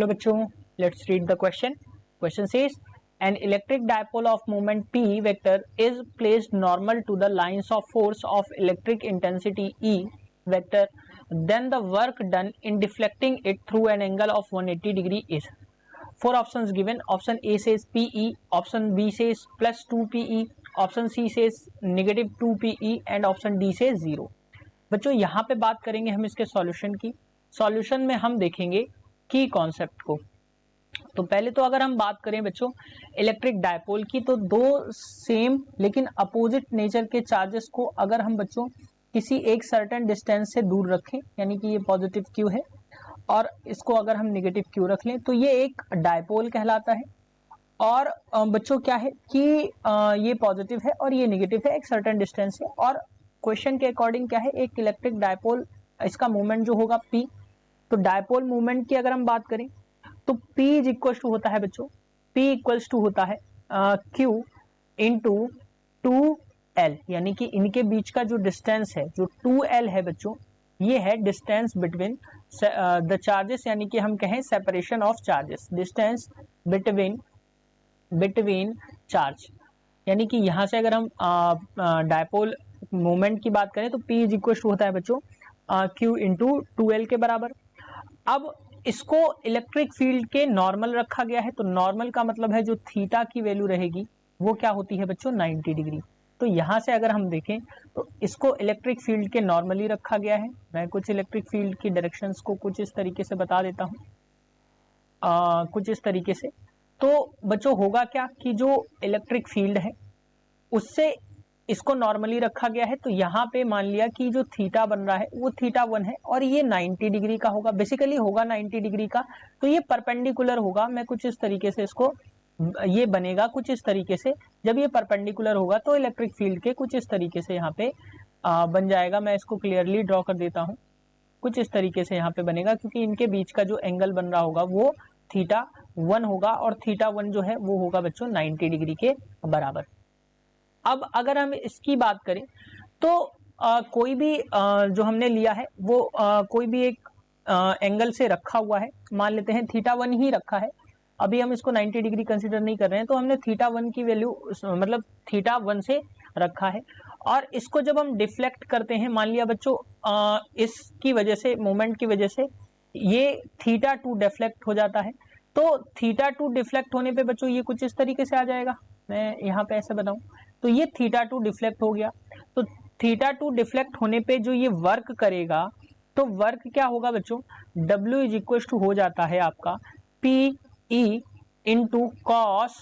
Hello बच्चों, let's read the question. Question says an electric dipole of moment p vector is placed normal to the lines of force of electric intensity E vector. Then the work done in deflecting it through an angle of 180 degree is. Four options given. Option A says PE, option B says plus 2PE, option C says negative 2PE and option D says 0. बच्चों यहाँ पे बात करेंगे हम इसके solution की. Solution में हम देखेंगे की कॉन्सेप्ट को. तो पहले तो अगर हम बात करें बच्चों इलेक्ट्रिक डायपोल की, तो दो सेम लेकिन अपोजिट नेचर के चार्जेस को अगर हम बच्चों किसी एक सर्टेन डिस्टेंस से दूर रखें, यानी कि ये पॉजिटिव क्यू है और इसको अगर हम नेगेटिव क्यू रख लें, तो ये एक डायपोल कहलाता है. और बच्चों क्या है कि ये पॉजिटिव है और ये नेगेटिव है एक सर्टेन डिस्टेंस से. और क्वेश्चन के अकॉर्डिंग क्या है, एक इलेक्ट्रिक डायपोल इसका मूवमेंट जो होगा P, तो डायपोल मूवमेंट की अगर हम बात करें तो P इज इक्वल टू होता है बच्चों, P इक्वल्स टू होता है Q इंटू 2L, यानी कि इनके बीच का जो डिस्टेंस है जो 2L है बच्चों, ये है डिस्टेंस बिटवीन द चार्जेस, यानी कि हम कहें separation of charges, distance between charge. यानी कि यहां से अगर हम डायपोल मोमेंट की बात करें तो P इज इक्वल टू होता है बच्चों Q इंटू 2L के बराबर. अब इसको इलेक्ट्रिक फील्ड के नॉर्मल रखा गया है, तो नॉर्मल का मतलब है जो थीटा की वैल्यू रहेगी वो क्या होती है बच्चों 90 डिग्री. तो यहां से अगर हम देखें तो इसको इलेक्ट्रिक फील्ड के नॉर्मली रखा गया है. मैं कुछ इलेक्ट्रिक फील्ड की डायरेक्शंस को कुछ इस तरीके से बता देता हूं, कुछ इस तरीके से. तो बच्चों होगा क्या कि जो इलेक्ट्रिक फील्ड है उससे इसको नॉर्मली रखा गया है, तो यहाँ पे मान लिया कि जो थीटा बन रहा है वो थीटा 1 है और ये 90 डिग्री का होगा, बेसिकली होगा 90 डिग्री का. तो ये परपेंडिकुलर होगा. मैं कुछ इस तरीके से इसको, ये बनेगा कुछ इस तरीके से. जब ये परपेंडिकुलर होगा तो इलेक्ट्रिक फील्ड के कुछ इस तरीके से यहाँ पे बन जाएगा. मैं इसको क्लियरली ड्रॉ कर देता हूँ. कुछ इस तरीके से यहाँ पे बनेगा, क्योंकि इनके बीच का जो एंगल बन रहा होगा वो थीटा 1 होगा और थीटा 1 जो है वो होगा बच्चों 90 डिग्री के बराबर. अब अगर हम इसकी बात करें तो कोई भी जो हमने लिया है वो कोई भी एक एंगल से रखा हुआ है, मान लेते हैं थीटा 1 ही रखा है. अभी हम इसको 90 डिग्री कंसीडर नहीं कर रहे हैं, तो हमने थीटा 1 की वैल्यू मतलब थीटा 1 से रखा है. और इसको जब हम डिफ्लेक्ट करते हैं, मान लिया बच्चों इसकी वजह से, मोमेंट की वजह से ये थीटा 2 डिफ्लेक्ट हो जाता है. तो थीटा 2 डिफ्लेक्ट होने पे बच्चों ये कुछ इस तरीके से आ जाएगा. मैं यहाँ पे ऐसे बताऊं तो ये थीटा 2 डिफ्लेक्ट हो गया. तो थीटा 2 डिफ्लेक्ट होने पे जो ये वर्क करेगा, तो वर्क क्या होगा बच्चों, W इज इक्वल टू हो जाता है आपका PE इंटू कॉस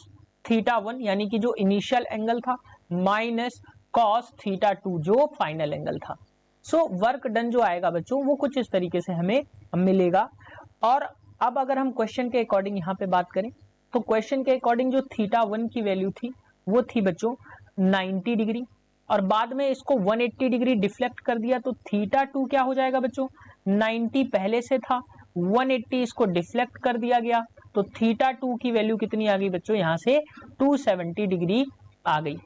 थीटा 1, यानी कि जो इनिशियल एंगल था, माइनस कॉस थीटा 2 जो फाइनल एंगल था. सो वर्क डन जो आएगा बच्चों वो कुछ इस तरीके से हमें मिलेगा. और अब अगर हम क्वेश्चन के अकॉर्डिंग यहाँ पे बात करें तो क्वेश्चन के अकॉर्डिंग जो थीटा 1 की वैल्यू थी वो थी बच्चों 90 डिग्री, और बाद में इसको 180 डिग्री डिफ्लेक्ट कर दिया, तो थीटा 2 क्या हो जाएगा बच्चों, 90 पहले से था, 180 इसको डिफ्लेक्ट कर दिया गया, तो थीटा 2 की वैल्यू कितनी आ गई बच्चों, यहां से 270 डिग्री आ गई.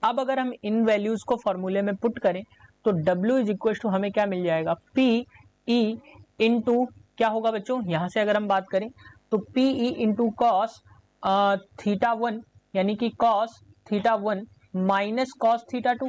अब अगर हम इन वैल्यूज को फॉर्मूले में पुट करें तो W इज इक्वल टू हमें क्या मिल जाएगा, PE इंटू क्या होगा बच्चों, यहां से अगर हम बात करें तो PE इंटू कॉस थीटा 1, यानी कि cos theta 1 minus cos theta 2.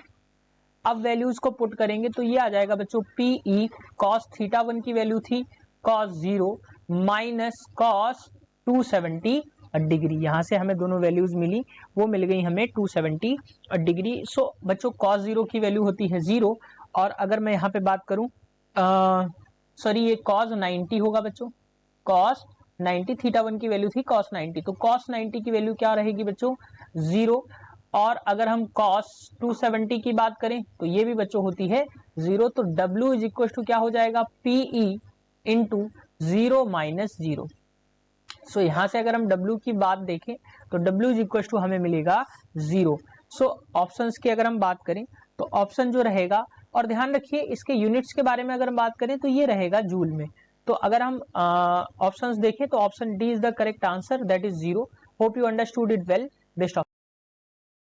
अब वैल्यूज को पुट करेंगे तो ये आ जाएगा बच्चों PE कॉस थीटा 1 की वैल्यू थी कॉस 0 माइनस कॉस 270 डिग्री. यहां से हमें दोनों वैल्यूज मिली, वो मिल गई हमें 270 डिग्री. सो बच्चों कॉस 0 की वैल्यू होती है 0, और अगर मैं यहाँ पे बात करूं सॉरी ये कॉस 90 होगा बच्चों, कॉस 90, थीटा 1 की वैल्यू थी कॉस 90, तो कॉस 90 की वैल्यू क्या रहेगी बच्चों 0. और अगर हम कॉस 270 की बात करें तो ये भी बच्चों होती है 0. तो W इज इक्वल टू क्या हो जाएगा, PE इंटू 0 माइनस 0. सो यहां से अगर हम W की बात देखें तो W इज इक्वल टू हमें मिलेगा 0. सो ऑप्शंस की अगर हम बात करें तो ऑप्शन जो रहेगा, और ध्यान रखिए इसके यूनिट्स के बारे में अगर हम बात करें तो ये रहेगा जूल में. तो अगर हम ऑप्शंस देखें तो option D is the correct answer, that is 0. Hope you understood it well. Best of